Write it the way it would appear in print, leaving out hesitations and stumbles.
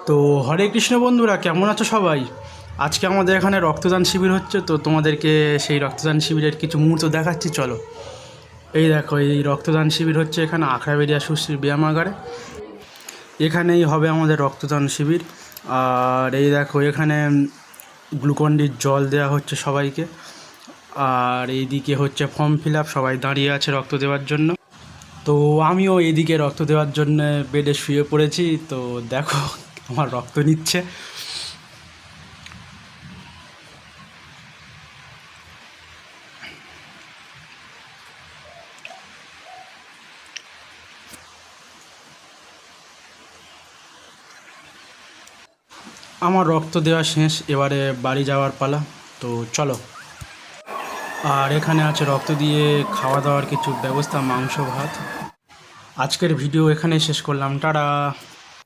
তো হরে কৃষ্ণ বন্ধুরা, কেমন আছো সবাই? আজকে আমাদের এখানে রক্তদান শিবির হচ্ছে, তো তোমাদেরকে সেই রক্তদান শিবিরের কিছু মুহূর্ত দেখাচ্ছি, চলো। এই দেখো, এই রক্তদান শিবির হচ্ছে এখানে আখড়াবেড়িয়া সুশ্রী ব্যায়ামাগারে। এখানেই হবে আমাদের রক্তদান শিবির। আর এই দেখো, এখানে গ্লুকন্ডির জল দেওয়া হচ্ছে সবাইকে। আর এইদিকে হচ্ছে ফর্ম ফিল আপ, সবাই দাঁড়িয়ে আছে রক্ত দেওয়ার জন্য। তো আমিও এইদিকে রক্ত দেওয়ার জন্য বেডে শুয়ে পড়েছি। তো দেখো, আমার রক্ত নিচ্ছে। আমার রক্ত দেওয়া শেষ, এবারে বাড়ি যাওয়ার পালা। তো চলো। আর এখানে আছে রক্ত দিয়ে খাওয়া দাওয়ার কিছু ব্যবস্থা, মাংস ভাত। আজকের ভিডিও এখানেই শেষ করলাম, টাটা।